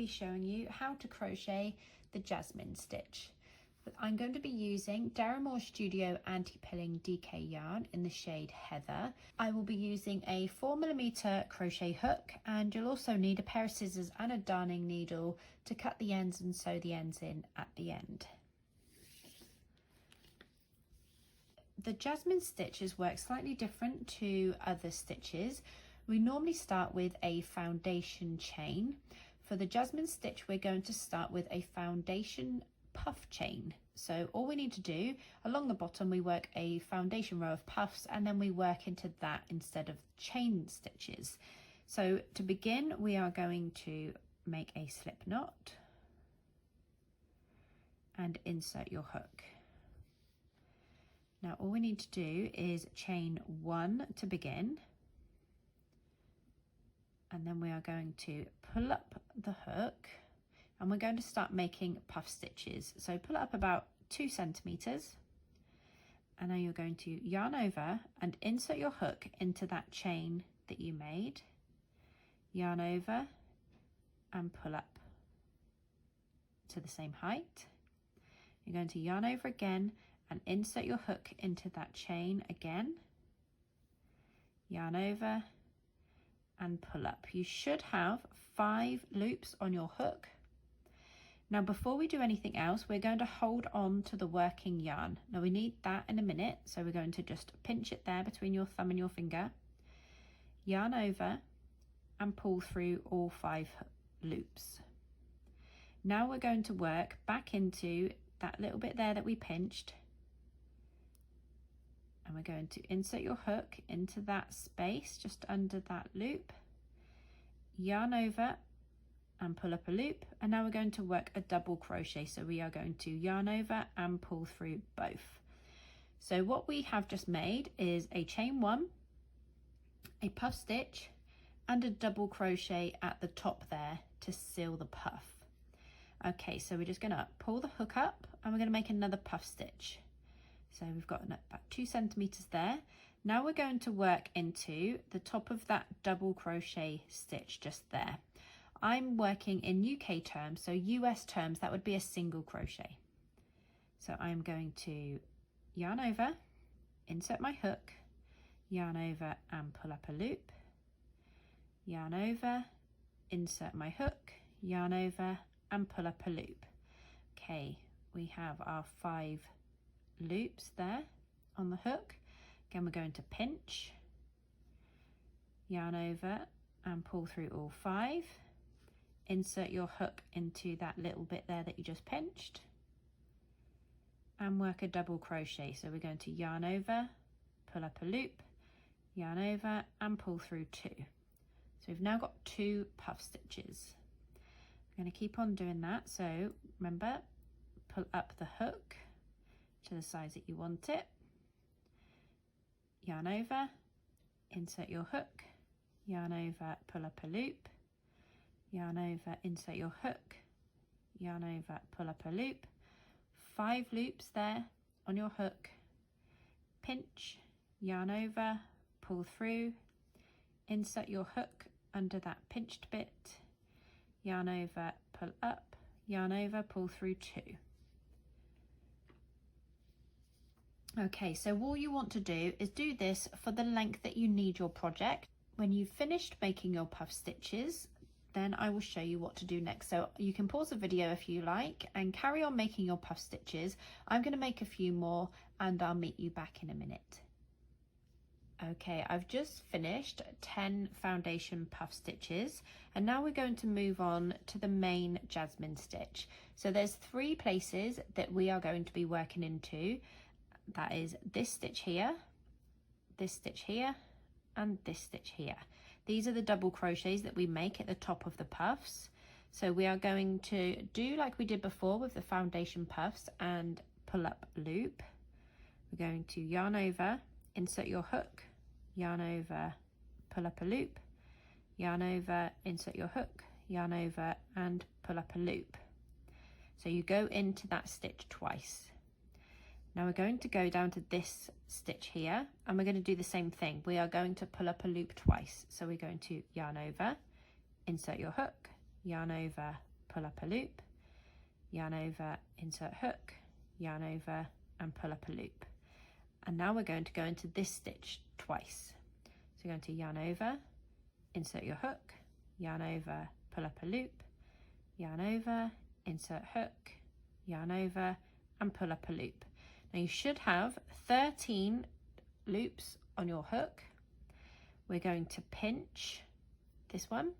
be showing you how to crochet the Jasmine Stitch. I'm going to be using Deramore Studio Anti-Pilling DK yarn in the shade Heather. I will be using a 4mm crochet hook, and you'll also need a pair of scissors and a darning needle to cut the ends and sew the ends in at the end. The Jasmine stitches work slightly different to other stitches. We normally start with a foundation chain. For the Jasmine stitch, we're going to start with a foundation puff chain. So all we need to do, along the bottom we work a foundation row of puffs, and then we work into that instead of chain stitches. So to begin, we are going to make a slip knot and insert your hook. Now all we need to do is chain 1 to begin, and then we are going to pull up the hook, and we're going to start making puff stitches. So pull it up about 2 centimeters, and now you're going to yarn over and insert your hook into that chain that you made, yarn over and pull up to the same height. You're going to yarn over again and insert your hook into that chain again, yarn over and pull up. You should have 5 loops on your hook. Now before we do anything else, we're going to hold on to the working yarn. Now we need that in a minute, so we're going to just pinch it there between your thumb and your finger, yarn over and pull through all 5 loops. Now we're going to work back into that little bit there that we pinched, and we're going to insert your hook into that space just under that loop, yarn over and pull up a loop, and now we're going to work a double crochet. So we are going to yarn over and pull through both. So what we have just made is a chain 1, a puff stitch and a double crochet at the top there to seal the puff. Okay, so we're just going to pull the hook up and we're going to make another puff stitch. So we've got about 2 centimeters there. Now we're going to work into the top of that double crochet stitch just there. I'm working in UK terms, so US terms, that would be a single crochet. So I'm going to yarn over, insert my hook, yarn over and pull up a loop, yarn over, insert my hook, yarn over and pull up a loop. Okay, we have our 5 loops there on the hook. Again, we're going to pinch, yarn over and pull through all 5, insert your hook into that little bit there that you just pinched, and work a double crochet. So we're going to yarn over, pull up a loop, yarn over and pull through 2. So we've now got 2 puff stitches. I'm going to keep on doing that. So remember, pull up the hook to the size that you want it, yarn over, insert your hook, yarn over, pull up a loop, yarn over, insert your hook, yarn over, pull up a loop, 5 loops there on your hook, pinch, yarn over, pull through, insert your hook under that pinched bit, yarn over, pull up, yarn over, pull through 2. Okay, so all you want to do is do this for the length that you need your project. When you've finished making your puff stitches, then I will show you what to do next. So you can pause the video if you like and carry on making your puff stitches. I'm going to make a few more and I'll meet you back in a minute. Okay, I've just finished 10 foundation puff stitches, and now we're going to move on to the main Jasmine stitch. So there's 3 places that we are going to be working into. That is this stitch here, this stitch here, and this stitch here. These are the double crochets that we make at the top of the puffs. So we are going to do like we did before with the foundation puffs and pull up loop. We're going to yarn over, insert your hook, yarn over, pull up a loop, yarn over, insert your hook, yarn over and pull up a loop. So you go into that stitch twice. Now we're going to go down to this stitch here and we're going to do the same thing. We are going to pull up a loop twice. So we're going to yarn over, insert your hook, yarn over, pull up a loop, yarn over, insert hook, yarn over and pull up a loop. And now we're going to go into this stitch twice. So you're going to yarn over, insert your hook, yarn over, pull up a loop, yarn over, insert hook, yarn over and pull up a loop. Now you should have 13 loops on your hook. We're going to pinch this one,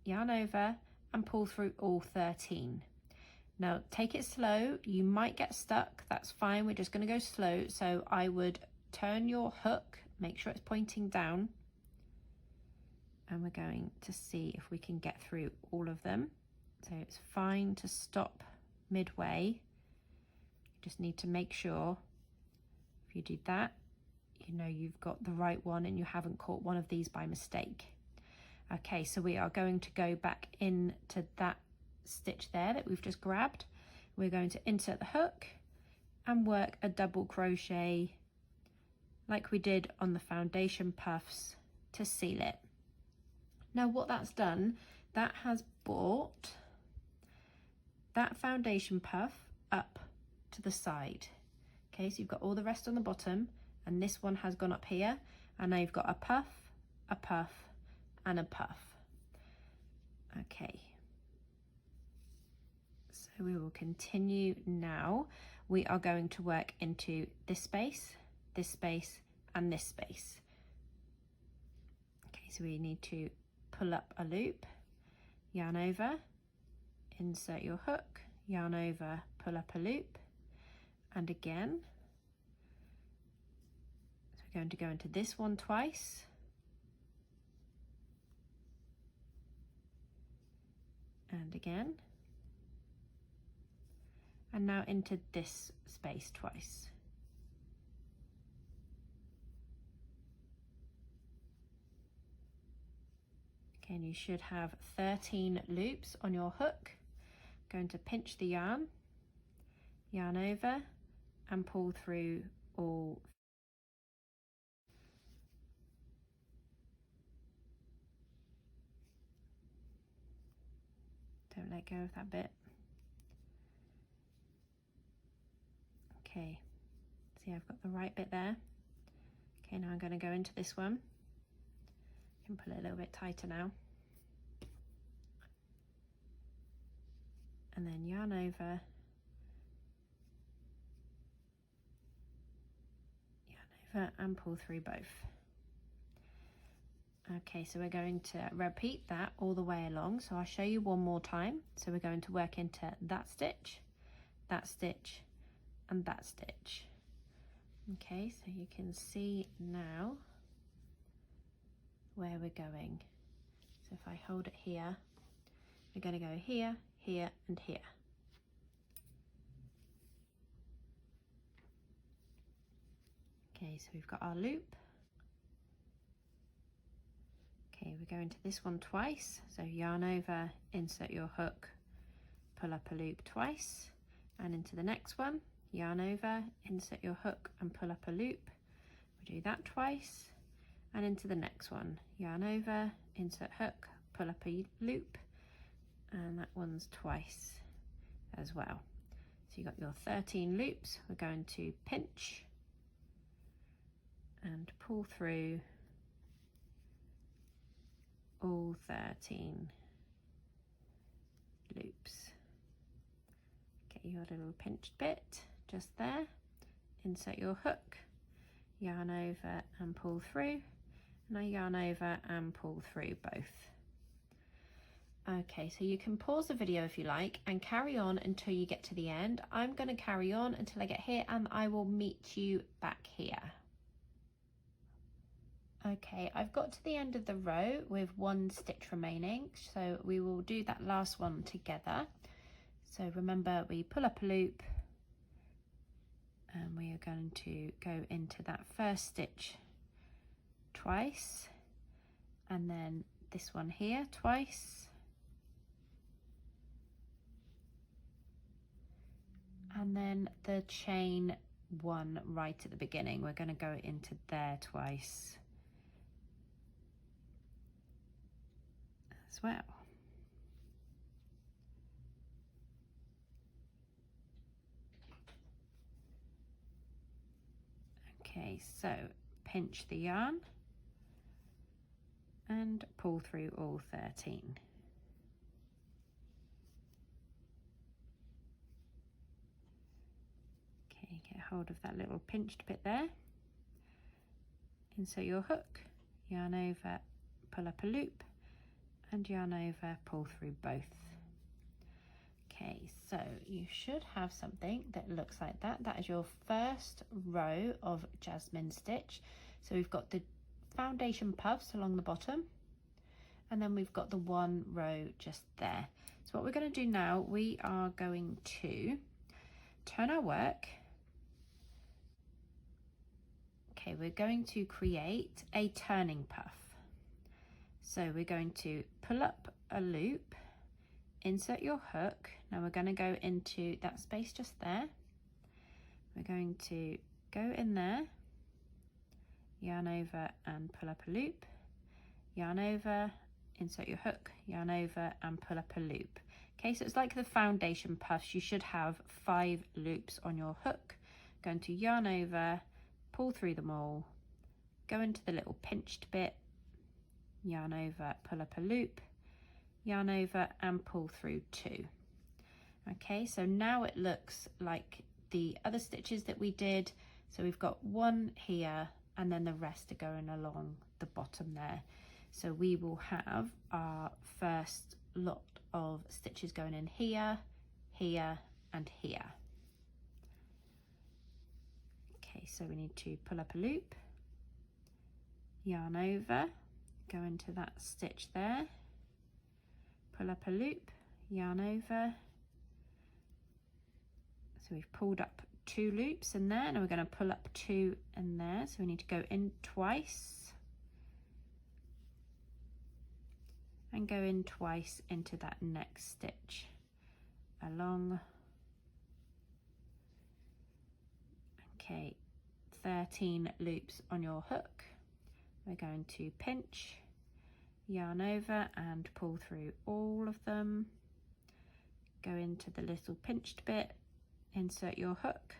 yarn over and pull through all 13. Now take it slow, you might get stuck, that's fine, we're just going to go slow. So I would turn your hook, make sure it's pointing down, and we're going to see if we can get through all of them. So it's fine to stop midway, you just need to make sure if you do that, you know you've got the right one and you haven't caught one of these by mistake. Okay, so we are going to go back into that stitch there that we've just grabbed. We're going to insert the hook and work a double crochet like we did on the foundation puffs to seal it. Now what that's done, that has brought that foundation puff up to the side. Okay, so you've got all the rest on the bottom and this one has gone up here, and now you've got a puff and a puff. Okay, so we will continue now. We are going to work into this space and this space. Okay, so we need to pull up a loop, yarn over, insert your hook, yarn over, pull up a loop, and again. So we're going to go into this one twice, and again, and now into this space twice. Okay, and you should have 13 loops on your hook. Going to pinch the yarn, yarn over and pull through all. Don't let go of that bit. Okay, see I've got the right bit there. Okay, now I'm going to go into this one. I can pull it a little bit tighter now. And then yarn over, and pull through both. Okay, so we're going to repeat that all the way along. So I'll show you one more time. So we're going to work into that stitch, and that stitch. Okay, so you can see now where we're going. So if I hold it here, we're going to go here, here and here. Okay, so we've got our loop. Okay, we're going to this one twice. So yarn over, insert your hook, pull up a loop twice, and into the next one, yarn over, insert your hook and pull up a loop. We do that twice, and into the next one, yarn over, insert hook, pull up a loop, and that one's twice as well. So you've got your 13 loops. We're going to pinch and pull through all 13 loops. Get your little pinched bit just there, insert your hook, yarn over and pull through, and I yarn over and pull through both. Okay, so you can pause the video if you like and carry on until you get to the end. I'm going to carry on until I get here and I will meet you back here. Okay, I've got to the end of the row with one stitch remaining, so we will do that last one together. So remember, we pull up a loop and we are going to go into that first stitch twice, and then this one here twice, and then the chain one right at the beginning, we're going to go into there twice as well. so pinch the yarn and pull through all 13. Okay, get hold of that little pinched bit there. Insert your hook, yarn over, pull up a loop, and yarn over, pull through both. Okay, so you should have something that looks like that. That is your first row of Jasmine Stitch. So we've got the foundation puffs along the bottom, and then we've got the one row just there. So what we're going to do now, we are going to turn our work. Okay, we're going to create a turning puff. So we're going to pull up a loop, insert your hook. Now we're going to go into that space just there. We're going to go in there, yarn over and pull up a loop, yarn over, insert your hook, yarn over and pull up a loop. Okay, so it's like the foundation puffs. You should have 5 loops on your hook. Going to yarn over, pull through them all, go into the little pinched bit, yarn over, pull up a loop, yarn over and pull through 2. Okay, so now it looks like the other stitches that we did. So we've got one here and then the rest are going along the bottom there. So we will have our first lot of stitches going in here, here and here. Okay, so we need to pull up a loop, yarn over, go into that stitch there, pull up a loop, yarn over. So we've pulled up 2 loops in there, and we're going to pull up 2 in there. So we need to go in twice and go in twice into that next stitch along. Okay, 13 loops on your hook. We're going to pinch, yarn over and pull through all of them. Go into the little pinched bit, insert your hook,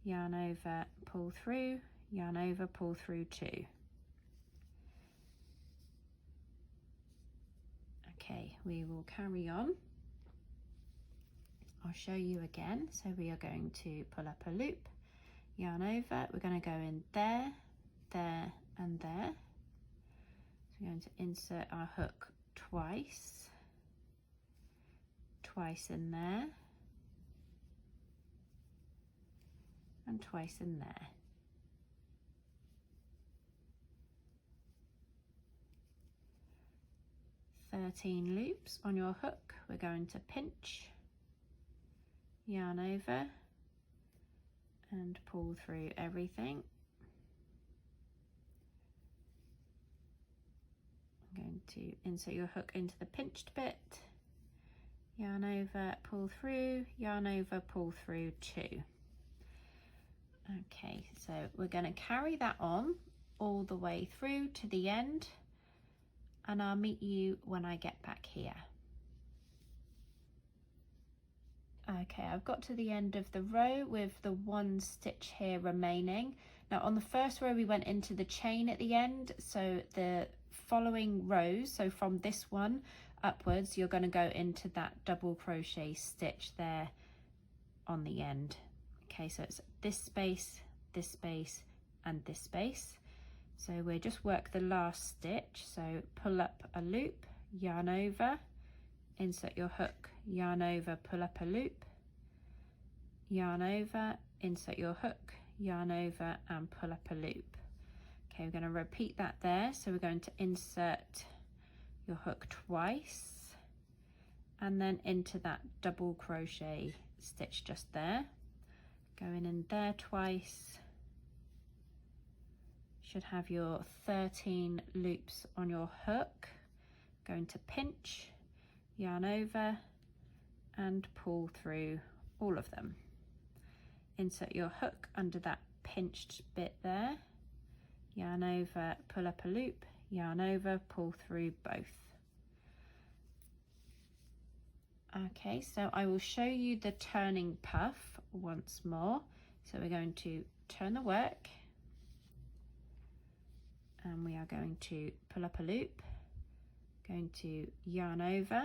yarn over, pull through, yarn over, pull through 2. Okay, we will carry on. I'll show you again. So we are going to pull up a loop, yarn over, we're going to go in there, there and there. So we're going to insert our hook twice in there and twice in there. Thirteen loops on your hook. We're going to pinch, yarn over and pull through everything. I'm going to insert your hook into the pinched bit, yarn over, pull through, yarn over, pull through 2. Okay, so we're going to carry that on all the way through to the end, and I'll meet you when I get back here. Okay, I've got to the end of the row with the 1 stitch here remaining. Now on the first row we went into the chain at the end, so the following rows, so from this one upwards, you're going to go into that double crochet stitch there on the end. Okay, so it's this space and this space. So we'll just work the last stitch. So pull up a loop, yarn over, insert your hook, yarn over, pull up a loop, yarn over, insert your hook, yarn over and pull up a loop. Okay, we're going to repeat that there. So we're going to insert your hook twice and then into that double crochet stitch just there, going in there twice. Should have your 13 loops on your hook. Going to pinch, yarn over and pull through all of them. Insert your hook under that pinched bit there, yarn over, pull up a loop, yarn over, pull through both. Okay, so I will show you the turning puff once more. So we're going to turn the work, and we are going to pull up a loop, going to yarn over,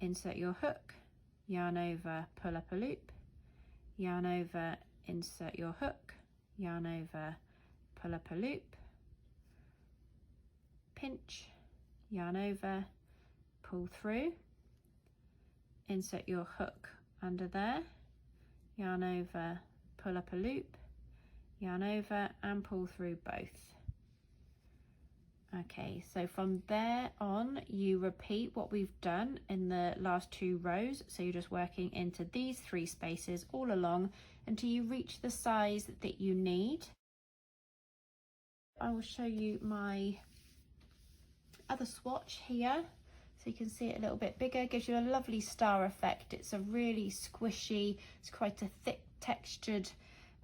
insert your hook, yarn over, pull up a loop, yarn over, insert your hook, yarn over, pull up a loop, pinch, yarn over, pull through, insert your hook under there, yarn over, pull up a loop, yarn over and pull through both. Okay, so from there on you repeat what we've done in the last 2 rows, so you're just working into these 3 spaces all along until you reach the size that you need. I will show you my other swatch here so you can see it a little bit bigger. It gives you a lovely star effect. It's a really squishy, it's quite a thick textured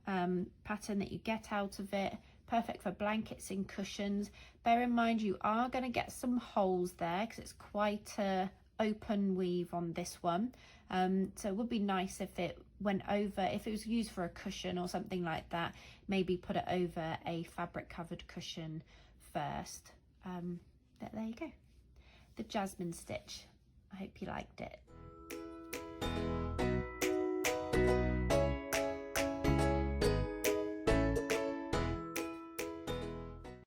pattern that you get out of it. Perfect for blankets and cushions. Bear in mind you are going to get some holes there because it's quite a open weave on this one, so it would be nice if it went over, if it was used for a cushion or something like that, maybe put it over a fabric covered cushion first. But there you go, the Jasmine Stitch. I hope you liked it.